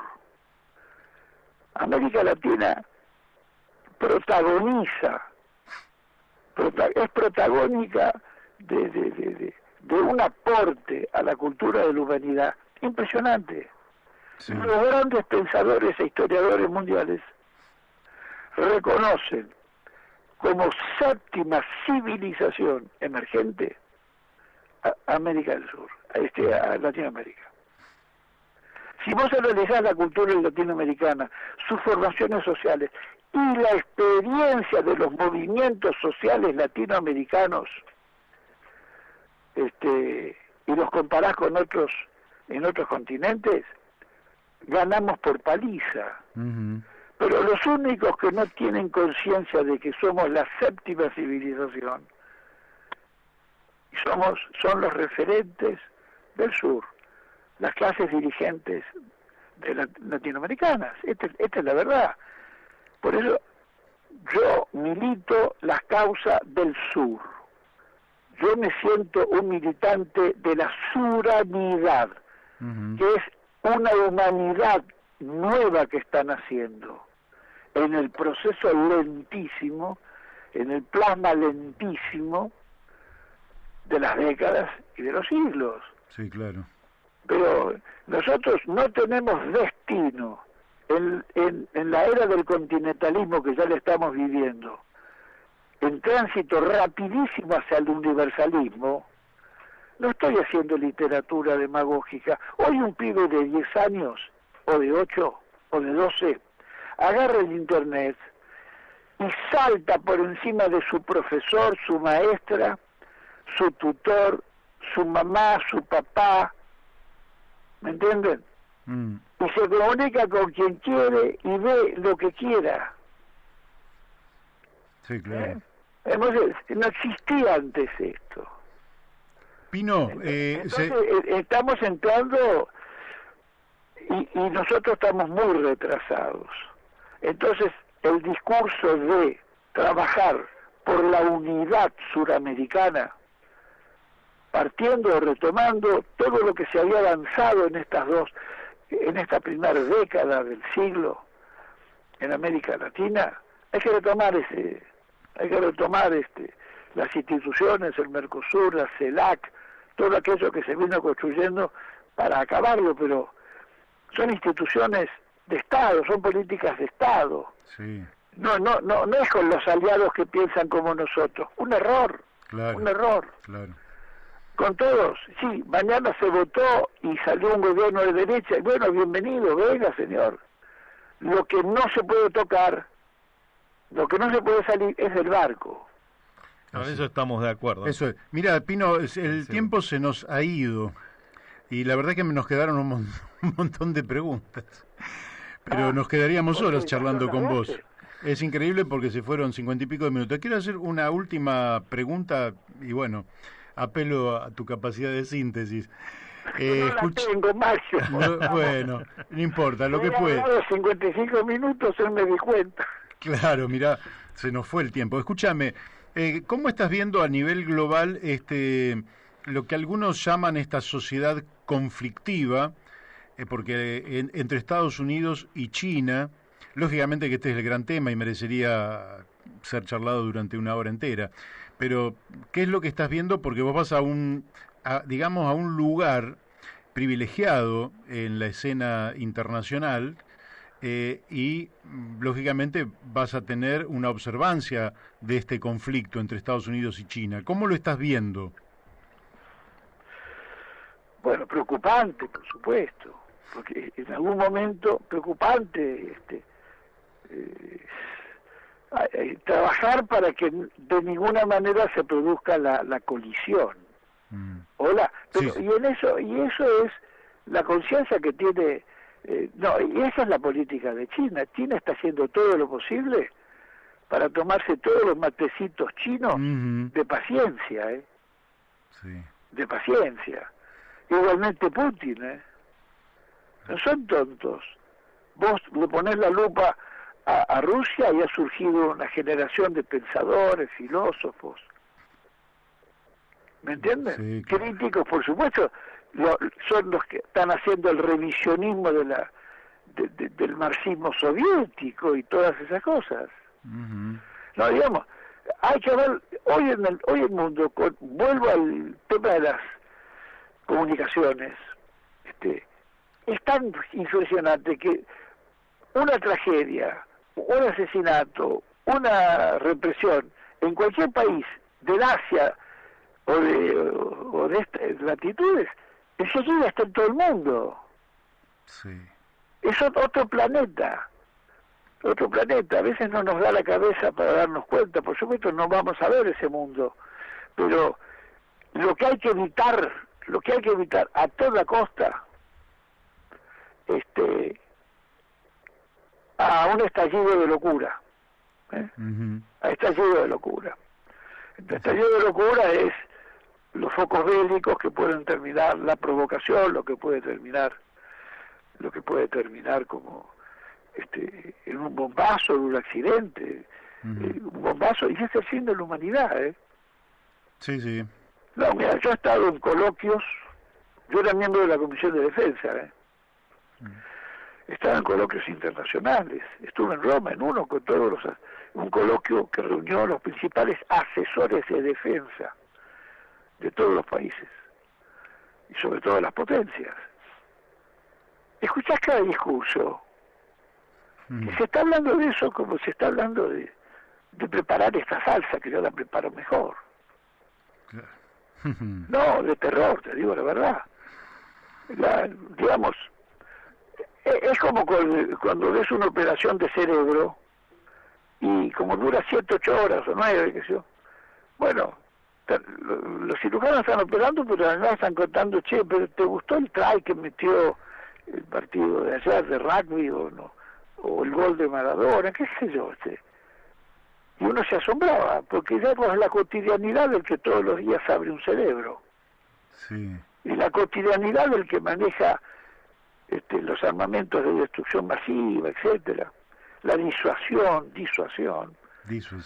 América Latina es protagónica de un aporte a la cultura de la humanidad impresionante. Sí. Los grandes pensadores e historiadores mundiales reconocen como séptima civilización emergente a América del Sur, a Latinoamérica. Si vos analizás la cultura latinoamericana, sus formaciones sociales y la experiencia de los movimientos sociales latinoamericanos, y los comparás con otros en otros continentes, ganamos por paliza. Uh-huh. Pero los únicos que no tienen conciencia de que somos la séptima civilización son los referentes del sur, las clases dirigentes latinoamericanas. Esta es la verdad. Por eso yo milito la causa del sur. Yo me siento un militante de la suranidad, Uh-huh. que es una humanidad nueva que están haciendo en el proceso lentísimo, en el plasma lentísimo de las décadas y de los siglos. Sí, claro. Pero nosotros no tenemos destino en la era del continentalismo que ya le estamos viviendo, en tránsito rapidísimo hacia el universalismo. No estoy haciendo literatura demagógica. Hoy un pibe de 10 años, o de 8, o de 12, agarra el internet y salta por encima de su profesor, su maestra, su tutor, su mamá, su papá, ¿me entienden? Mm. Y se comunica con quien quiere y ve lo que quiera. Sí, claro. Entonces, no existía antes esto. Pino, Entonces, estamos entrando y nosotros estamos muy retrasados. Entonces, el discurso de trabajar por la unidad suramericana, partiendo o retomando todo lo que se había avanzado en esta primera década del siglo en América Latina, hay que retomar las instituciones, el Mercosur, la CELAC, todo aquello que se vino construyendo para acabarlo, pero son instituciones de Estado, son políticas de Estado. sí, No es con los aliados que piensan como nosotros. Un error, claro, un error. claro. Con todos, sí, mañana se votó y salió un gobierno de derecha, y bueno, bienvenido, venga señor. Lo que no se puede tocar, lo que no se puede salir es del barco. Con eso estamos de acuerdo. Eso es. Mira, Pino, el tiempo se nos ha ido y la verdad que nos quedaron un montón de preguntas, pero nos quedaríamos horas charlando con vos. Es increíble porque se fueron 50 y pico de minutos. Quiero hacer una última pregunta y bueno, apelo a tu capacidad de síntesis. No la tengo, Mario. Bueno, no importa, lo que puede. 55 minutos, él me di cuenta. Claro, mira, se nos fue el tiempo. Escúchame, ¿cómo estás viendo a nivel global lo que algunos llaman esta sociedad conflictiva? Porque entre Estados Unidos y China, lógicamente que este es el gran tema y merecería ser charlado durante una hora entera, pero ¿qué es lo que estás viendo? Porque vos vas a un lugar privilegiado en la escena internacional y lógicamente vas a tener una observancia de este conflicto entre Estados Unidos y China. ¿Cómo lo estás viendo? Bueno, preocupante, por supuesto, porque en algún momento preocupante trabajar para que de ninguna manera se produzca la colisión. Hola, pero Sí. y eso es la conciencia que tiene, y esa es la política de China. China está haciendo todo lo posible para tomarse todos los matecitos chinos de paciencia, Sí. de paciencia. Igualmente Putin, no son tontos. Vos le ponés la lupa a Rusia y ha surgido una generación de pensadores, filósofos, ¿me entienden? Sí, claro. Críticos, por supuesto, son los que están haciendo el revisionismo del marxismo soviético y todas esas cosas. No, digamos, hay que ver, hoy el mundo, vuelvo al tema de las comunicaciones, es tan impresionante que una tragedia, un asesinato, una represión en cualquier país del Asia o de estas latitudes, enseguida está en todo el mundo. Sí. Es otro planeta. Otro planeta. A veces no nos da la cabeza para darnos cuenta. Por supuesto no vamos a ver ese mundo. Pero lo que hay que evitar a toda costa, a un estallido de locura. A estallido de locura. El estallido de locura es los focos bélicos que pueden terminar, la provocación, lo que puede terminar como en un bombazo, en un accidente, un bombazo, y ese es el fin de la humanidad, Sí, sí. No, mira, yo he estado en coloquios, yo era miembro de la Comisión de Defensa, estaba en coloquios internacionales, estuve en Roma en uno con un coloquio que reunió a los principales asesores de defensa de todos los países, y sobre todo las potencias. Escuchás cada discurso, y se está hablando de eso como se está hablando de preparar esta salsa, que yo la preparo mejor. No, de terror, te digo la verdad. Digamos, es como cuando ves una operación de cerebro y como dura 7, 8 horas o 9, qué sé yo. Bueno, los cirujanos están operando, pero además están contando, che, pero ¿te gustó el try que metió el partido de ayer de rugby o no? O el gol de Maradona, qué sé yo, Y uno se asombraba, porque ya es la cotidianidad del que todos los días abre un cerebro. Sí. Y la cotidianidad del que maneja los armamentos de destrucción masiva, etcétera. La disuasión.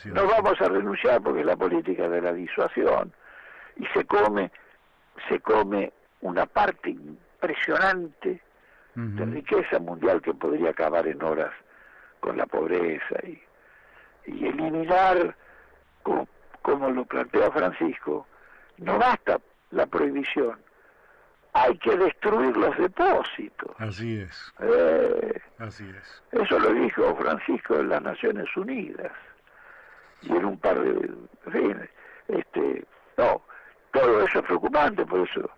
No vamos a renunciar porque es la política de la disuasión. Y se come una parte impresionante de riqueza mundial que podría acabar en horas con la pobreza y eliminar, como lo plantea Francisco, no basta la prohibición, hay que destruir los depósitos. Así es. Así es. Eso lo dijo Francisco en las Naciones Unidas y en un par de... En fin, no, todo eso es preocupante, por eso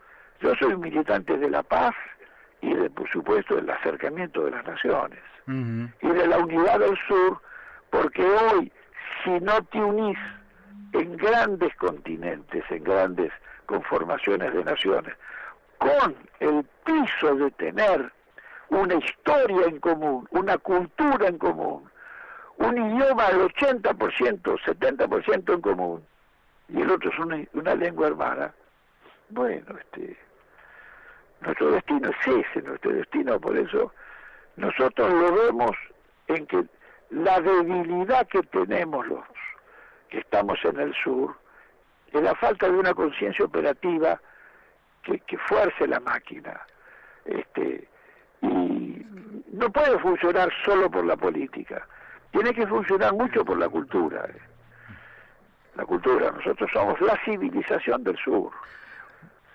yo soy militante de la paz y por supuesto del acercamiento de las naciones y de la unidad del sur, porque hoy, si no te unís en grandes continentes, en grandes conformaciones de naciones, con el piso de tener una historia en común, una cultura en común, un idioma al 80%, 70% en común, y el otro es una lengua hermana, bueno, nuestro destino es ese, nuestro destino, por eso nosotros lo vemos en que la debilidad que tenemos los que estamos en el sur es la falta de una conciencia operativa que fuerce la máquina, y no puede funcionar solo por la política, tiene que funcionar mucho por la cultura. La cultura, nosotros somos la civilización del sur.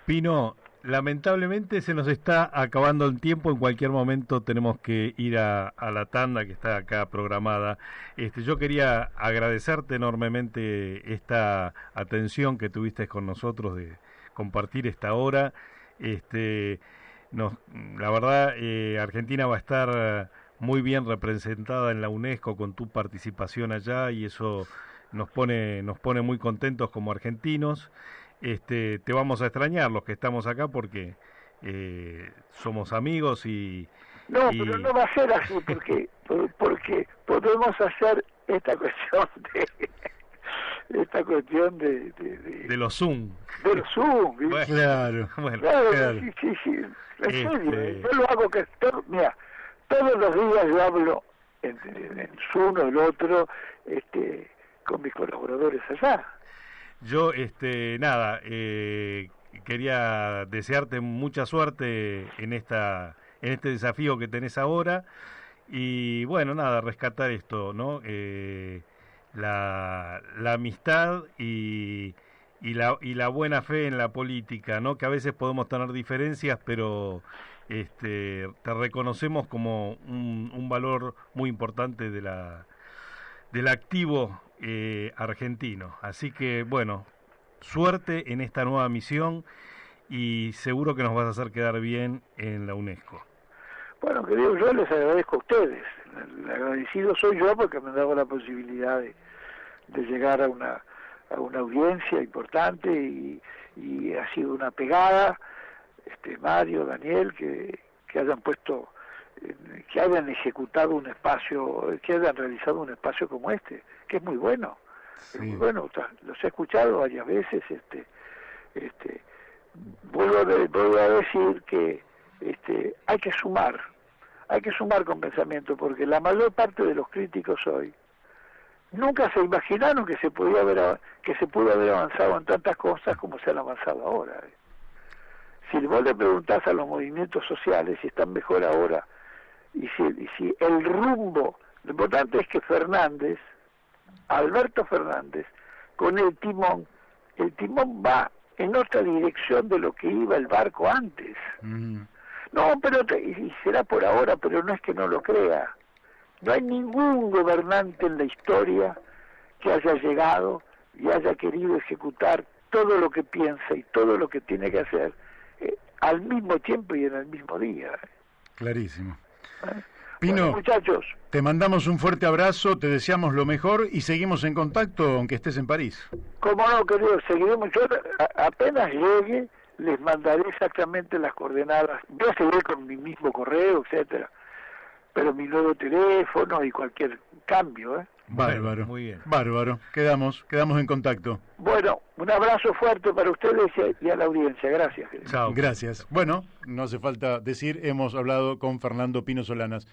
Pino, lamentablemente se nos está acabando el tiempo, en cualquier momento tenemos que ir a la tanda que está acá programada. Yo quería agradecerte enormemente esta atención que tuviste con nosotros de compartir esta hora. La verdad, Argentina va a estar muy bien representada en la UNESCO con tu participación allá, y eso nos pone muy contentos como argentinos. Te vamos a extrañar los que estamos acá porque somos amigos No, pero no va a ser así porque podemos hacer esta cuestión de los Zoom. De los Zoom. Bueno, claro. Sí. En serio, yo lo hago mira, todos los días yo hablo en Zoom o el otro, con mis colaboradores allá. Yo, quería desearte mucha suerte en este desafío que tenés ahora, y bueno, nada, rescatar esto, ¿no? La amistad y la buena fe en la política, ¿no? Que a veces podemos tener diferencias, pero te reconocemos como un valor muy importante del activo argentino. Así que, bueno, suerte en esta nueva misión y seguro que nos vas a hacer quedar bien en la UNESCO. Bueno, querido, yo les agradezco a ustedes. El agradecido soy yo porque me han dado la posibilidad de llegar a una audiencia importante y ha sido una pegada, Mario, Daniel, que hayan puesto, que hayan ejecutado un espacio, que hayan realizado un espacio como este, que es muy bueno. Sí. Es muy bueno, los he escuchado varias veces. Vuelvo a decir que hay que sumar con pensamiento, porque la mayor parte de los críticos hoy nunca se imaginaron que se pudo haber avanzado en tantas cosas como se han avanzado ahora. Si vos le preguntás a los movimientos sociales si están mejor ahora y si el rumbo, lo importante es que Alberto Fernández, con el timón va en otra dirección de lo que iba el barco antes. No, pero y será por ahora, pero no es que no lo crea. No hay ningún gobernante en la historia que haya llegado y haya querido ejecutar todo lo que piensa y todo lo que tiene que hacer al mismo tiempo y en el mismo día. Clarísimo. Pino, bueno, muchachos, te mandamos un fuerte abrazo, te deseamos lo mejor y seguimos en contacto aunque estés en París. Cómo no, querido, seguiremos. Yo apenas llegue les mandaré exactamente las coordenadas. Yo seguiré con mi mismo correo, etcétera, pero mi nuevo teléfono y cualquier cambio. Bárbaro, muy bien. Bárbaro. Quedamos en contacto. Bueno, un abrazo fuerte para ustedes y a la audiencia. Gracias. Chao. Gracias. Bueno, no hace falta decir, hemos hablado con Fernando Pino Solanas.